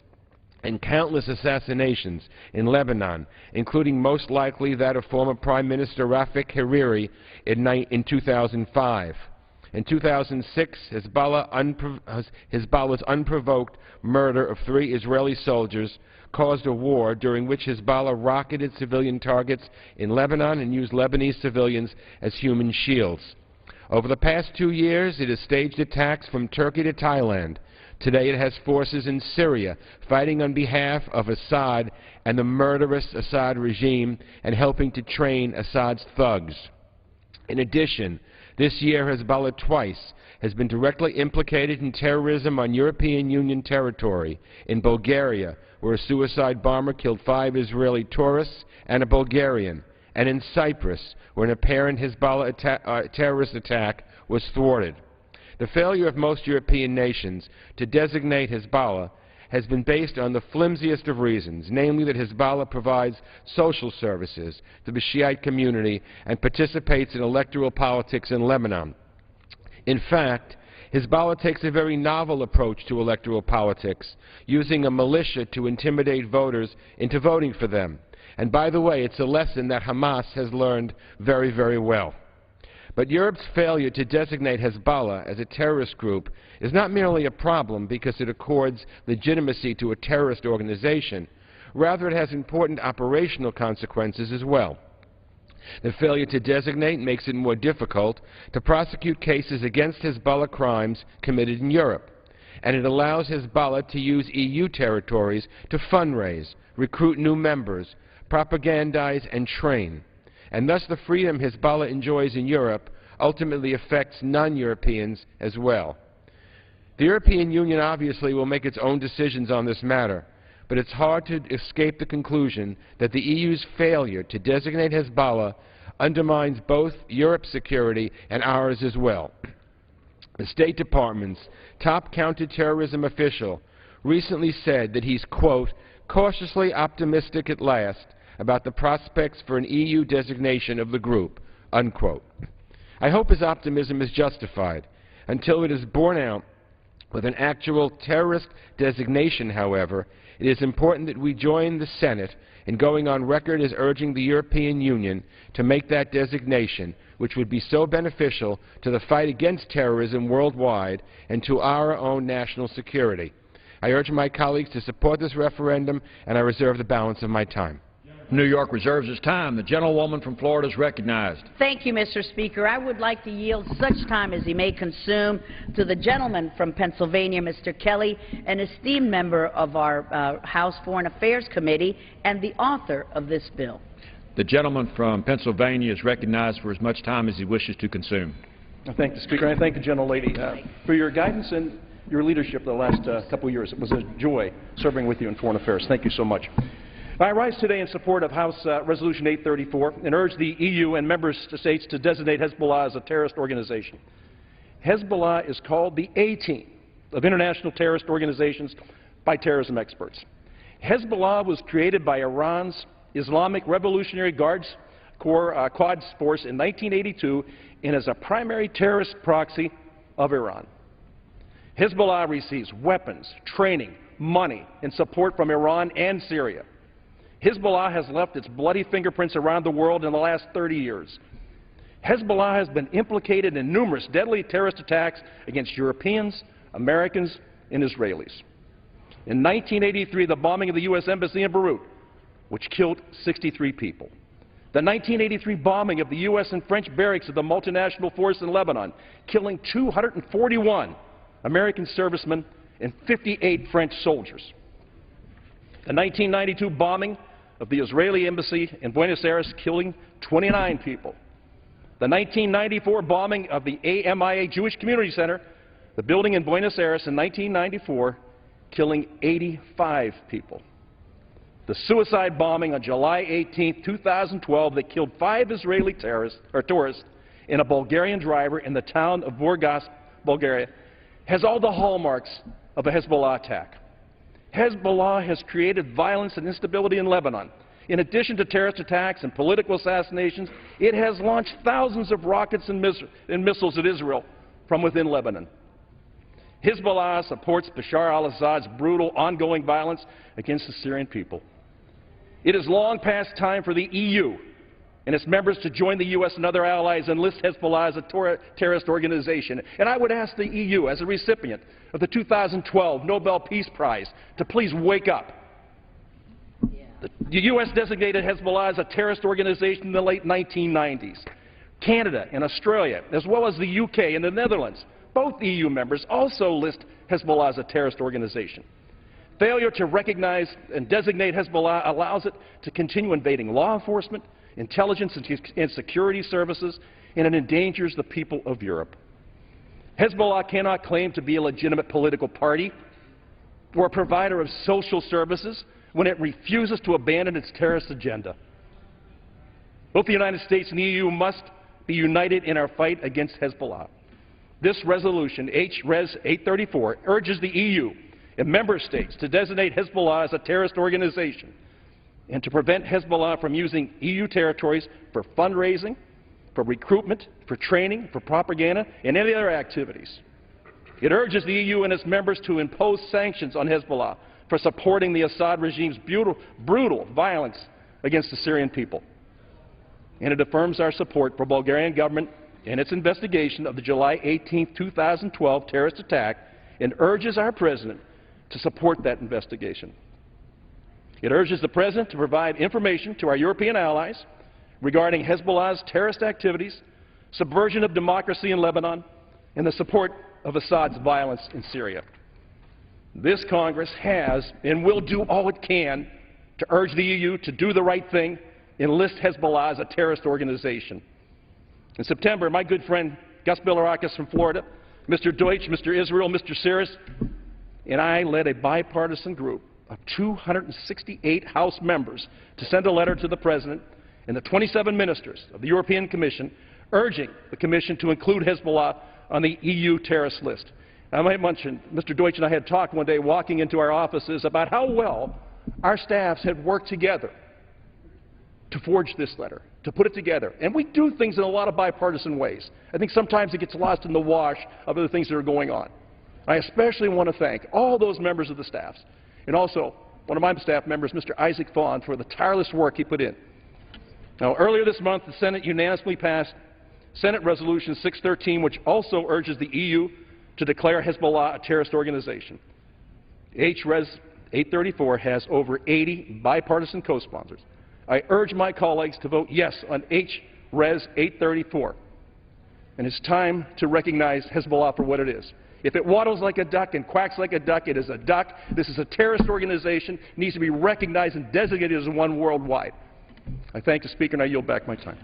and countless assassinations in Lebanon, including most likely that of former Prime Minister Rafik Hariri in 2005. In 2006, Hezbollah's unprovoked murder of 3 Israeli soldiers caused a war during which Hezbollah rocketed civilian targets in Lebanon and used Lebanese civilians as human shields. Over the past 2 years, it has staged attacks from Turkey to Thailand. Today it has forces in Syria fighting on behalf of Assad and the murderous Assad regime and helping to train Assad's thugs. In addition, this year Hezbollah twice has been directly implicated in terrorism on European Union territory. In Bulgaria, where a suicide bomber killed 5 Israeli tourists and a Bulgarian, and in Cyprus, where an apparent Hezbollah terrorist attack was thwarted. The failure of most European nations to designate Hezbollah has been based on the flimsiest of reasons, namely that Hezbollah provides social services to the Shiite community and participates in electoral politics in Lebanon. In fact, Hezbollah takes a very novel approach to electoral politics, using a militia to intimidate voters into voting for them. And by the way, it's a lesson that Hamas has learned very, very well. But Europe's failure to designate Hezbollah as a terrorist group is not merely a problem because it accords legitimacy to a terrorist organization. Rather, it has important operational consequences as well. The failure to designate makes it more difficult to prosecute cases against Hezbollah crimes committed in Europe, and it allows Hezbollah to use EU territories to fundraise, recruit new members, propagandize, and train. And thus the freedom Hezbollah enjoys in Europe ultimately affects non-Europeans as well. The European Union obviously will make its own decisions on this matter, but it's hard to escape the conclusion that the EU's failure to designate Hezbollah undermines both Europe's security and ours as well. The State Department's top counterterrorism official recently said that he's, quote, cautiously optimistic at last about the prospects for an EU designation of the group, unquote. I hope his optimism is justified. Until it is borne out with an actual terrorist designation, however, it is important that we join the Senate in going on record as urging the European Union to make that designation, which would be so beneficial to the fight against terrorism worldwide and to our own national security. I urge my colleagues to support this referendum, and I reserve the balance of my time. New York reserves its time. The gentlewoman from Florida is recognized. Thank you, Mr. Speaker. I would like to yield such time as he may consume to the gentleman from Pennsylvania, Mr. Kelly, an esteemed member of our House Foreign Affairs Committee and the author of this bill. The gentleman from Pennsylvania is recognized for as much time as he wishes to consume. I thank the Speaker, and I thank the gentlelady for your guidance and your leadership the last couple of years. It was a joy serving with you in Foreign Affairs. Thank you so much. I rise today in support of House Resolution 834 and urge the EU and member states to designate Hezbollah as a terrorist organization. Hezbollah is called the A-team of international terrorist organizations by terrorism experts. Hezbollah was created by Iran's Islamic Revolutionary Guards Corps Quds Force in 1982 and is a primary terrorist proxy of Iran. Hezbollah receives weapons, training, money and support from Iran and Syria. Hezbollah has left its bloody fingerprints around the world in the last 30 years. Hezbollah has been implicated in numerous deadly terrorist attacks against Europeans, Americans, and Israelis. In 1983, the bombing of the U.S. Embassy in Beirut, which killed 63 people. The 1983 bombing of the U.S. and French barracks of the multinational force in Lebanon, killing 241 American servicemen and 58 French soldiers. The 1992 bombing of the Israeli embassy in Buenos Aires, killing 29 people. The 1994 bombing of the AMIA Jewish Community Center, the building in Buenos Aires in 1994, killing 85 people. The suicide bombing on July 18, 2012, that killed 5 Israeli tourists and a Bulgarian driver in the town of Burgas, Bulgaria, has all the hallmarks of a Hezbollah attack. Hezbollah has created violence and instability in Lebanon. In addition to terrorist attacks and political assassinations, it has launched thousands of rockets and missiles at Israel from within Lebanon. Hezbollah supports Bashar al-Assad's brutal, ongoing violence against the Syrian people. It is long past time for the EU and its members to join the U.S. and other allies and list Hezbollah as a terrorist organization. And I would ask the EU, as a recipient of the 2012 Nobel Peace Prize, to please wake up. The U.S. designated Hezbollah as a terrorist organization in the late 1990s. Canada and Australia, as well as the U.K. and the Netherlands, both EU members, also list Hezbollah as a terrorist organization. Failure to recognize and designate Hezbollah allows it to continue invading law enforcement, intelligence and security services, and it endangers the people of Europe. Hezbollah cannot claim to be a legitimate political party or a provider of social services when it refuses to abandon its terrorist agenda. Both the United States and the EU must be united in our fight against Hezbollah. This resolution, H-Res 834, urges the EU and member states to designate Hezbollah as a terrorist organization and to prevent Hezbollah from using EU territories for fundraising, for recruitment, for training, for propaganda, and any other activities. It urges the EU and its members to impose sanctions on Hezbollah for supporting the Assad regime's brutal violence against the Syrian people. And it affirms our support for the Bulgarian government in its investigation of the July 18, 2012 terrorist attack and urges our President to support that investigation. It urges the President to provide information to our European allies regarding Hezbollah's terrorist activities, subversion of democracy in Lebanon, and the support of Assad's violence in Syria. This Congress has and will do all it can to urge the EU to do the right thing and list Hezbollah as a terrorist organization. In September, my good friend Gus Bilirakis from Florida, Mr. Deutsch, Mr. Israel, Mr. Siris, and I led a bipartisan group of 268 House members to send a letter to the President and the 27 ministers of the European Commission urging the Commission to include Hezbollah on the EU terrorist list. I might mention, Mr. Deutsch and I had talked one day walking into our offices about how well our staffs had worked together to forge this letter, to put it together. And we do things in a lot of bipartisan ways. I think sometimes it gets lost in the wash of other things that are going on. I especially want to thank all those members of the staffs, and also one of my staff members, Mr. Isaac Fawn, for the tireless work he put in. Now, earlier this month, the Senate unanimously passed Senate Resolution 613, which also urges the EU to declare Hezbollah a terrorist organization. H-Res 834 has over 80 bipartisan co-sponsors. I urge my colleagues to vote yes on H-Res 834. And it's time to recognize Hezbollah for what it is. If it waddles like a duck and quacks like a duck, it is a duck. This is a terrorist organization. It needs to be recognized and designated as one worldwide. I thank the Speaker, and I yield back my time.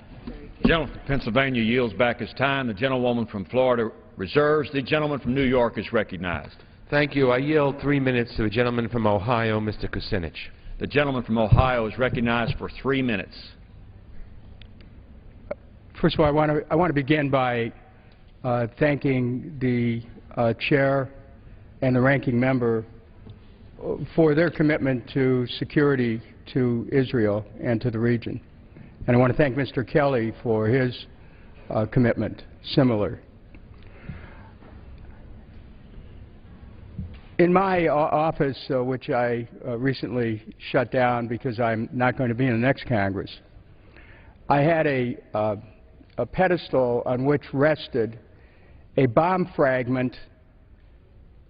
The gentleman from Pennsylvania yields back his time. The gentlewoman from Florida reserves. The gentleman from New York is recognized. Thank you. I yield 3 minutes to the gentleman from Ohio, Mr. Kucinich. The gentleman from Ohio is recognized for 3 minutes. First of all, I want to begin by thanking the Chair and the Ranking Member for their commitment to security to Israel and to the region. And I want to thank Mr. Kelly for his commitment, similar. In my office, which I recently shut down because I'm not going to be in the next Congress, I had a pedestal on which rested a bomb fragment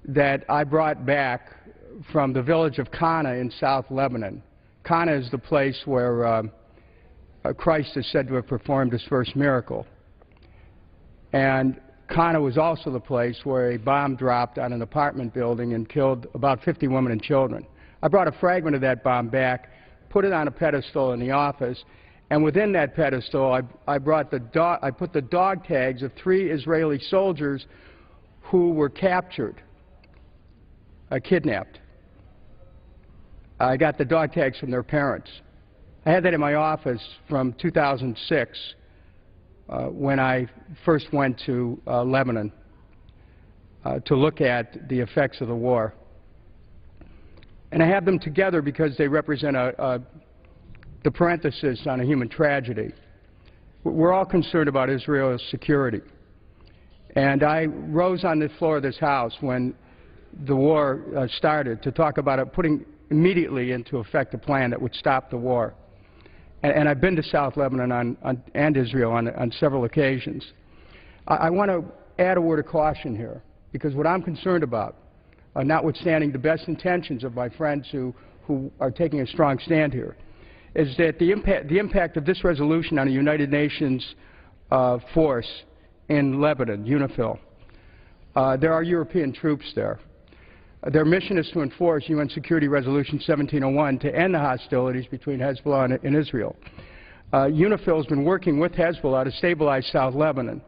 that I brought back from the village of Cana in South Lebanon. Cana is the place where Christ is said to have performed his first miracle. And Cana was also the place where a bomb dropped on an apartment building and killed about 50 women and children. I brought a fragment of that bomb back, put it on a pedestal in the office, and within that pedestal I put the dog tags of 3 Israeli soldiers who were captured, kidnapped. I got the dog tags from their parents. I had that in my office from 2006 when I first went to Lebanon to look at the effects of the war. And I have them together because they represent the parenthesis on a human tragedy. We're all concerned about Israel's security. And I rose on the floor of this House when the war started to talk about it, putting immediately into effect a plan that would stop the war. And I've been to South Lebanon and Israel on several occasions. I want to add a word of caution here, because what I'm concerned about, notwithstanding the best intentions of my friends who are taking a strong stand here, is that the impact of this resolution on a United Nations force in Lebanon, UNIFIL. There are European troops there. Their mission is to enforce UN Security Resolution 1701 to end the hostilities between Hezbollah and Israel. UNIFIL has been working with Hezbollah to stabilize South Lebanon.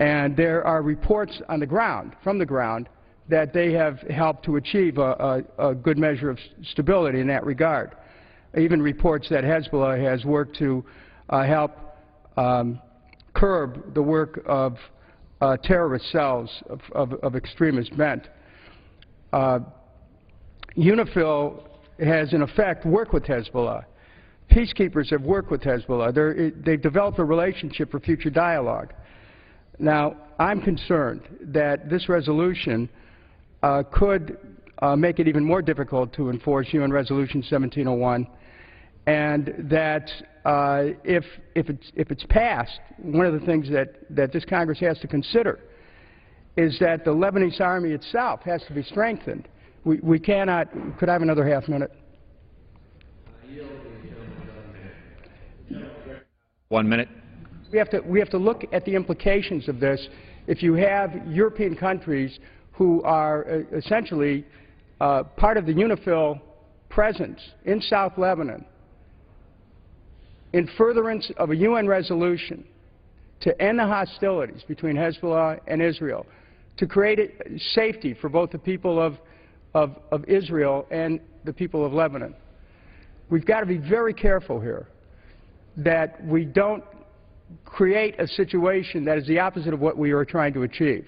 And there are reports on the ground, from the ground, that they have helped to achieve a good measure of stability in that regard. Even reports that Hezbollah has worked to help curb the work of terrorist cells of extremist bent. UNIFIL has, in effect, worked with Hezbollah. Peacekeepers have worked with Hezbollah. They've developed a relationship for future dialogue. Now, I'm concerned that this resolution could make it even more difficult to enforce UN Resolution 1701, and that if it's passed, one of the things that this Congress has to consider is that the Lebanese army itself has to be strengthened. We cannot. Could I have another half minute? 1 minute. We have to look at the implications of this. If you have European countries who are essentially part of the UNIFIL presence in South Lebanon, in furtherance of a UN resolution to end the hostilities between Hezbollah and Israel, to create safety for both the people of Israel and the people of Lebanon. We've got to be very careful here that we don't create a situation that is the opposite of what we are trying to achieve.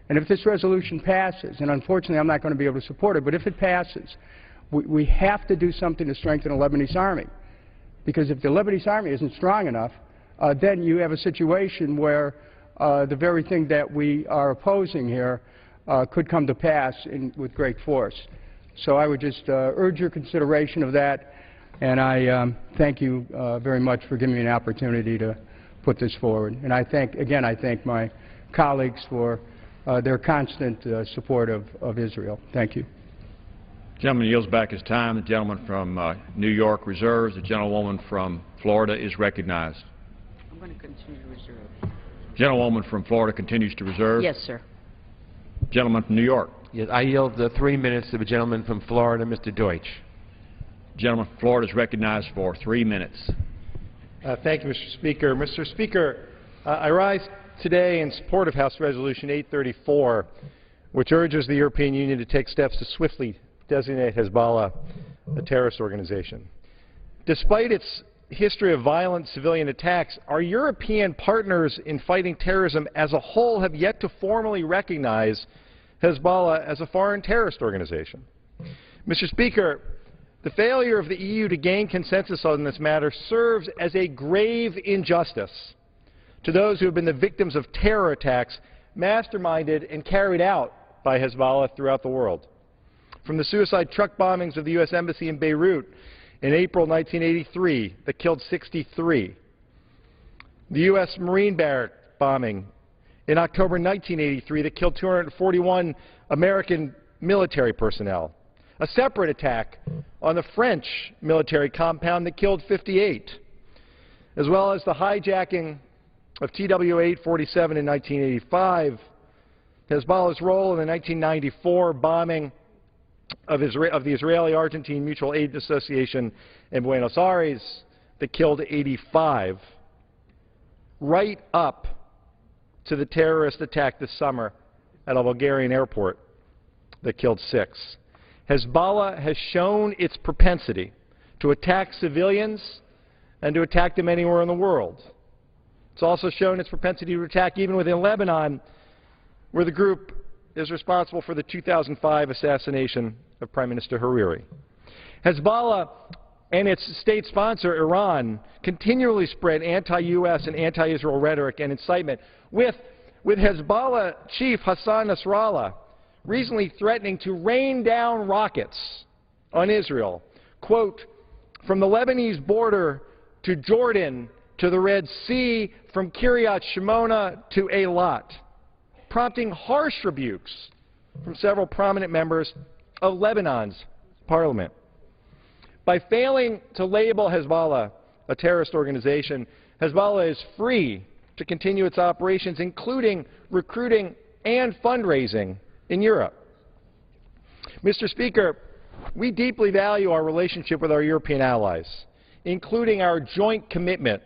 And if this resolution passes, and unfortunately I'm not going to be able to support it, but if it passes, we have to do something to strengthen the Lebanese army. Because if the Lebanese army isn't strong enough, then you have a situation where the very thing that we are opposing here could come to pass with great force. So I would just urge your consideration of that, and I thank you very much for giving me an opportunity to put this forward. And I thank my colleagues for their constant support of Israel. Thank you. The gentleman yields back his time. The gentleman from New York reserves. The gentlewoman from Florida is recognized. I'm going to continue to reserve. Gentlewoman from Florida continues to reserve. Yes, sir. Gentleman from New York. Yes, I yield 3 minutes to the gentleman from Florida, Mr. Deutsch. Gentleman from Florida is recognized for 3 minutes. Thank you, Mr. Speaker. Mr. Speaker, I rise today in support of House Resolution 834, which urges the European Union to take steps to swiftly designate Hezbollah a terrorist organization. Despite its history of violent civilian attacks, our European partners in fighting terrorism as a whole have yet to formally recognize Hezbollah as a foreign terrorist organization. Mr. Speaker, the failure of the EU to gain consensus on this matter serves as a grave injustice to those who have been the victims of terror attacks masterminded and carried out by Hezbollah throughout the world. From the suicide truck bombings of the U.S. Embassy in Beirut in April 1983 that killed 63, the U.S. Marine barrack bombing in October 1983 that killed 241 American military personnel, a separate attack on the French military compound that killed 58, as well as the hijacking of TW-847 in 1985, Hezbollah's role in the 1994 bombing of the Israeli-Argentine Mutual Aid Association in Buenos Aires that killed 85, right up to the terrorist attack this summer at a Bulgarian airport that killed 6. Hezbollah has shown its propensity to attack civilians and to attack them anywhere in the world. It's also shown its propensity to attack even within Lebanon, where the group is responsible for the 2005 assassination of Prime Minister Hariri. Hezbollah and its state sponsor, Iran, continually spread anti-U.S. and anti-Israel rhetoric and incitement, with Hezbollah chief Hassan Nasrallah recently threatening to rain down rockets on Israel, quote, from the Lebanese border to Jordan to the Red Sea, from Kiryat Shimona to Eilat, prompting harsh rebukes from several prominent members of Lebanon's parliament. By failing to label Hezbollah a terrorist organization, Hezbollah is free to continue its operations, including recruiting and fundraising in Europe. Mr. Speaker, we deeply value our relationship with our European allies, including our joint commitment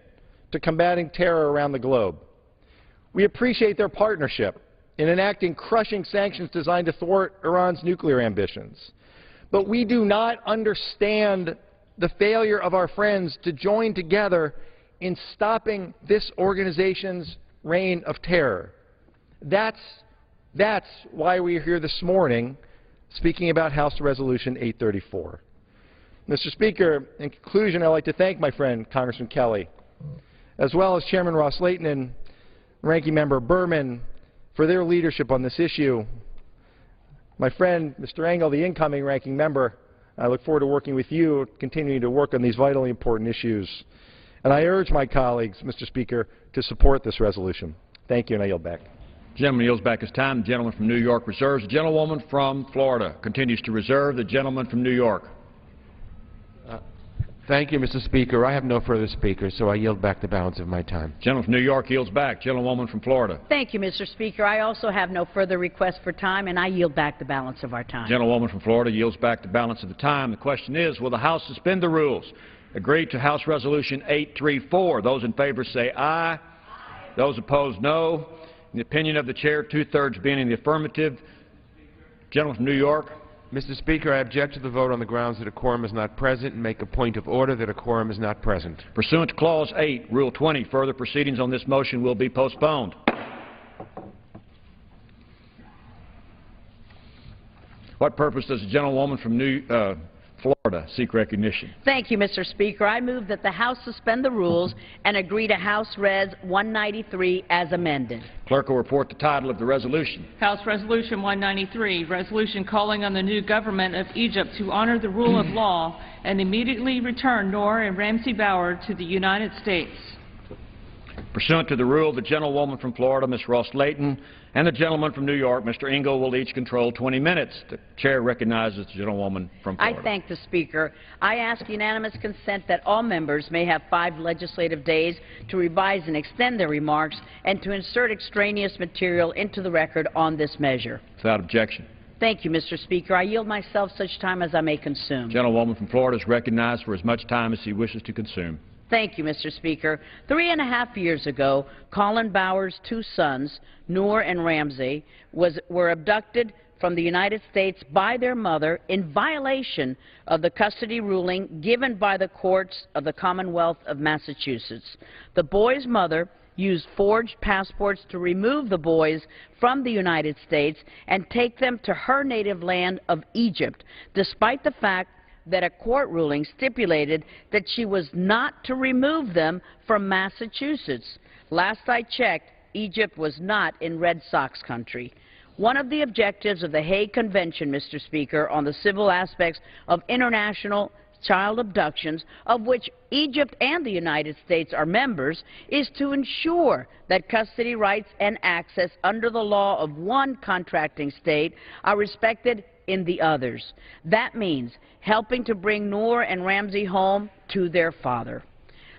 to combating terror around the globe. We appreciate their partnership in enacting crushing sanctions designed to thwart Iran's nuclear ambitions. But we do not understand the failure of our friends to join together in stopping this organization's reign of terror. That's why we are here this morning speaking about House Resolution 834. Mr. Speaker, in conclusion, I'd like to thank my friend Congressman Kelly, as well as Chairman Ross-Leighton and Ranking Member Berman for their leadership on this issue. My friend, Mr. Engel, the incoming Ranking Member, I look forward to working with you, continuing to work on these vitally important issues. And I urge my colleagues, Mr. Speaker, to support this resolution. Thank you, and I yield back. The gentleman yields back his time. The gentleman from New York reserves. The gentlewoman from Florida continues to reserve. The gentleman from New York. Thank you, Mr. Speaker. I have no further speakers, so I yield back the balance of my time. Gentleman from New York yields back. Gentlewoman from Florida. Thank you, Mr. Speaker. I also have no further requests for time, and I yield back the balance of our time. Gentlewoman from Florida yields back the balance of the time. The question is, will the House suspend the rules? Agree to House Resolution 834. Those in favor say aye. Aye. Those opposed, no. In the opinion of the chair, two-thirds being in the affirmative. Gentleman from New York. Mr. Speaker, I object to the vote on the grounds that a quorum is not present and make a point of order that a quorum is not present. Pursuant to Clause 8, Rule 20, further proceedings on this motion will be postponed. What purpose does the gentlewoman from Florida seek recognition? Thank you, Mr. Speaker. I move that the House suspend the rules and agree to House Res 193 as amended. Clerk will report the title of the resolution. House Resolution 193, resolution calling on the new government of Egypt to honor the rule of law and immediately return Noor and Ramsey Bauer to the United States. Pursuant to the rule, the gentlewoman from Florida, Ms. Ross-Leighton, and the gentleman from New York, Mr. Engel, will each control 20 minutes. The chair recognizes the gentlewoman from Florida. I thank the Speaker. I ask unanimous consent that all members may have 5 legislative days to revise and extend their remarks and to insert extraneous material into the record on this measure. Without objection. Thank you, Mr. Speaker. I yield myself such time as I may consume. The gentlewoman from Florida is recognized for as much time as she wishes to consume. Thank you, Mr. Speaker. 3.5 years ago, Colin Bauer's 2 sons, Noor and Ramsey, were abducted from the United States by their mother in violation of the custody ruling given by the courts of the Commonwealth of Massachusetts. The boys' mother used forged passports to remove the boys from the United States and take them to her native land of Egypt, despite the fact that a court ruling stipulated that she was not to remove them from Massachusetts. Last I checked, Egypt was not in Red Sox country. One of the objectives of the Hague Convention, Mr. Speaker, on the civil aspects of international child abductions, of which Egypt and the United States are members, is to ensure that custody rights and access under the law of one contracting state are respected in the others. That means helping to bring Noor and Ramsey home to their father.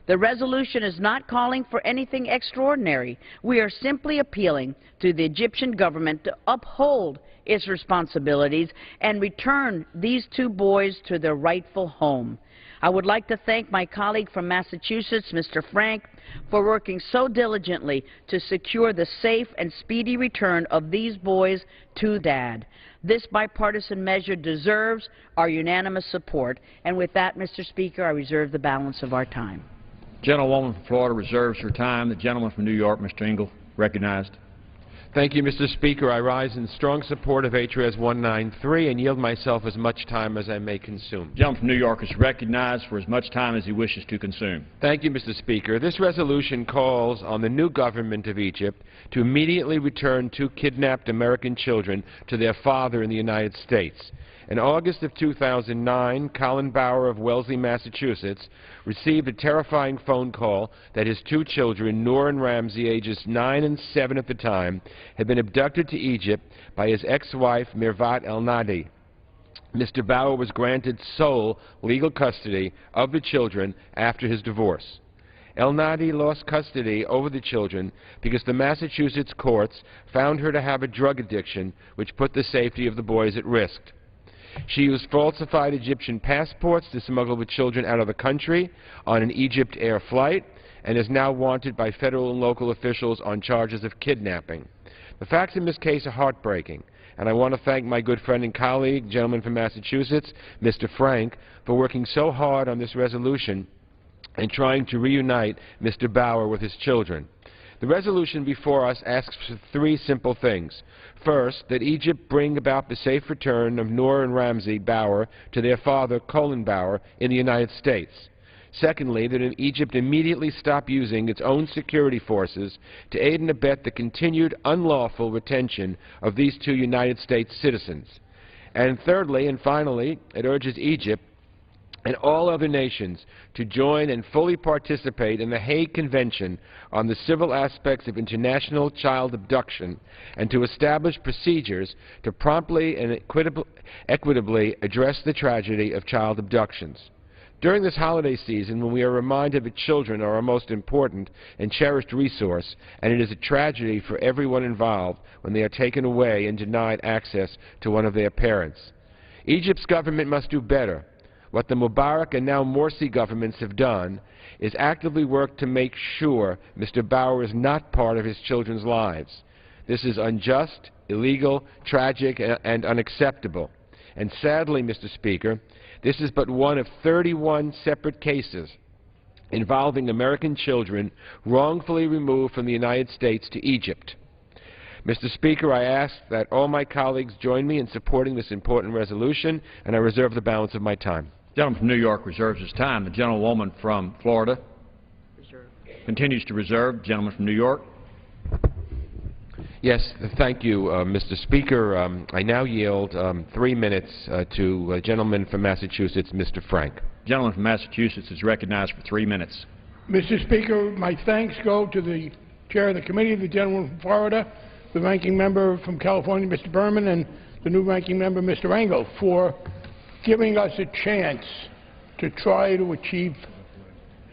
The resolution is not calling for anything extraordinary. We are simply appealing to the Egyptian government to uphold its responsibilities and return these two boys to their rightful home. I would like to thank my colleague from Massachusetts, Mr. Frank, for working so diligently to secure the safe and speedy return of these boys to Dad. This bipartisan measure deserves our unanimous support. And with that, Mr. Speaker, I reserve the balance of our time. Gentlewoman from Florida reserves her time. The gentleman from New York, Mr. Engel, recognized. Thank you, Mr. Speaker. I rise in strong support of HRS 193 and yield myself as much time as I may consume. The gentleman from New York is recognized for as much time as he wishes to consume. Thank you, Mr. Speaker. This resolution calls on the new government of Egypt to immediately return two kidnapped American children to their father in the United States. In August of 2009, Colin Bauer of Wellesley, Massachusetts, received a terrifying phone call that his two children, Noor and Ramsey, ages 9 and 7 at the time, had been abducted to Egypt by his ex-wife, Mirvat El-Nadi. Mr. Bauer was granted sole legal custody of the children after his divorce. El-Nadi lost custody over the children because the Massachusetts courts found her to have a drug addiction, which put the safety of the boys at risk. She used falsified Egyptian passports to smuggle the children out of the country on an Egypt Air flight and is now wanted by federal and local officials on charges of kidnapping. The facts in this case are heartbreaking, and I want to thank my good friend and colleague, gentleman from Massachusetts, Mr. Frank, for working so hard on this resolution and trying to reunite Mr. Bauer with his children. The resolution before us asks for three simple things. First, that Egypt bring about the safe return of Noor and Ramsey Bauer to their father, Colin Bauer, in the United States. Secondly, that Egypt immediately stop using its own security forces to aid and abet the continued unlawful retention of these two United States citizens. And thirdly, and finally, it urges Egypt and all other nations to join and fully participate in the Hague Convention on the civil aspects of international child abduction and to establish procedures to promptly and equitably address the tragedy of child abductions. During this holiday season, when we are reminded that children are our most important and cherished resource, and it is a tragedy for everyone involved when they are taken away and denied access to one of their parents, Egypt's government must do better. What the Mubarak and now Morsi governments have done is actively work to make sure Mr. Bauer is not part of his children's lives. This is unjust, illegal, tragic, and unacceptable. And sadly, Mr. Speaker, this is but one of 31 separate cases involving American children wrongfully removed from the United States to Egypt. Mr. Speaker, I ask that all my colleagues join me in supporting this important resolution, and I reserve the balance of my time. The gentleman from New York reserves his time. The gentlewoman from Florida continues to reserve. The gentleman from New York. Yes, thank you, Mr. Speaker. I now yield 3 minutes to a gentleman from Massachusetts, Mr. Frank. The gentleman from Massachusetts is recognized for 3 minutes. Mr. Speaker, my thanks go to the chair of the committee, the gentleman from Florida, the ranking member from California, Mr. Berman, and the new ranking member, Mr. Engel, for giving us a chance to try to achieve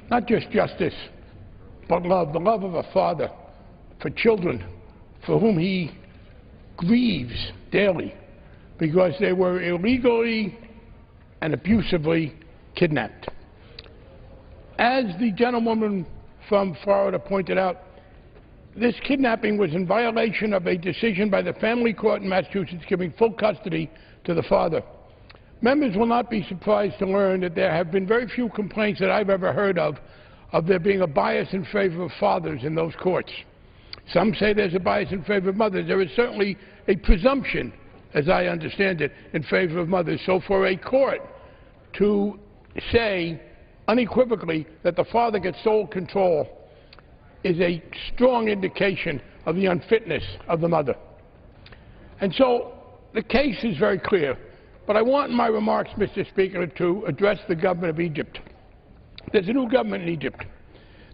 not just justice, but love, the love of a father for children for whom he grieves daily because they were illegally and abusively kidnapped. As the gentlewoman from Florida pointed out, this kidnapping was in violation of a decision by the family court in Massachusetts giving full custody to the father. Members will not be surprised to learn that there have been very few complaints that I've ever heard of there being a bias in favor of fathers in those courts. Some say there's a bias in favor of mothers. There is certainly a presumption, as I understand it, in favor of mothers. So for a court to say unequivocally that the father gets sole control is a strong indication of the unfitness of the mother. And so the case is very clear. But I want in my remarks, Mr. Speaker, to address the government of Egypt. There's a new government in Egypt.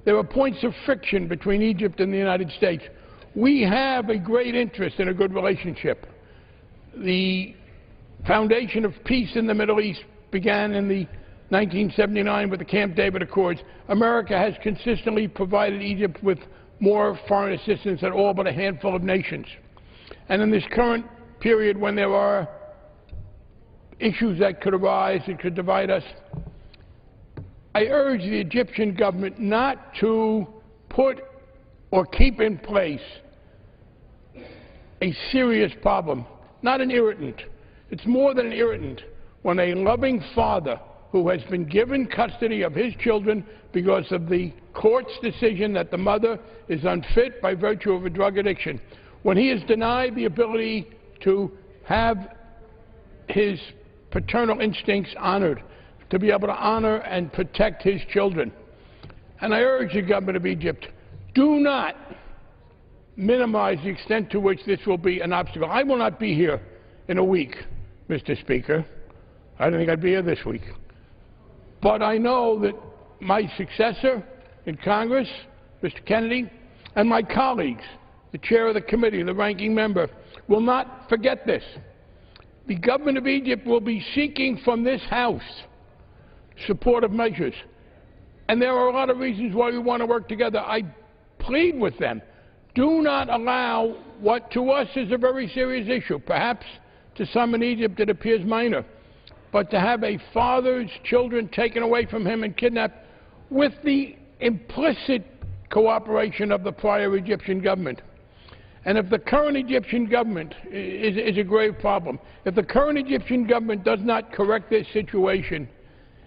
There are points of friction between Egypt and the United States. We have a great interest in a good relationship. The foundation of peace in the Middle East began in the 1979 with the Camp David Accords. America has consistently provided Egypt with more foreign assistance than all but a handful of nations. And in this current period when there are issues that could arise that could divide us, I urge the Egyptian government not to put or keep in place a serious problem, not an irritant. It's more than an irritant when a loving father who has been given custody of his children because of the court's decision that the mother is unfit by virtue of a drug addiction, when he is denied the ability to have his paternal instincts honored, to be able to honor and protect his children. And I urge the government of Egypt, do not minimize the extent to which this will be an obstacle. I will not be here in a week, Mr. Speaker. I don't think I'd be here this week. But I know that my successor in Congress, Mr. Kennedy, and my colleagues, the chair of the committee, the ranking member, will not forget this. The government of Egypt will be seeking from this House supportive measures. And there are a lot of reasons why we want to work together. I plead with them. Do not allow what to us is a very serious issue. Perhaps to some in Egypt it appears minor. But to have a father's children taken away from him and kidnapped with the implicit cooperation of the prior Egyptian government. And if the current Egyptian government is a grave problem, if the current Egyptian government does not correct this situation,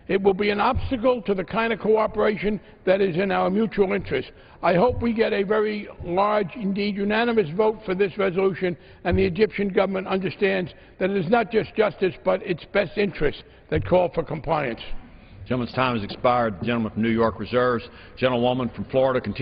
it will be an obstacle to the kind of cooperation that is in our mutual interest. I hope we get a very large, indeed unanimous vote for this resolution, and the Egyptian government understands that it is not just justice, but its best interests that call for compliance. Gentleman's time has expired. The gentleman from New York reserves. Gentlewoman from Florida continues.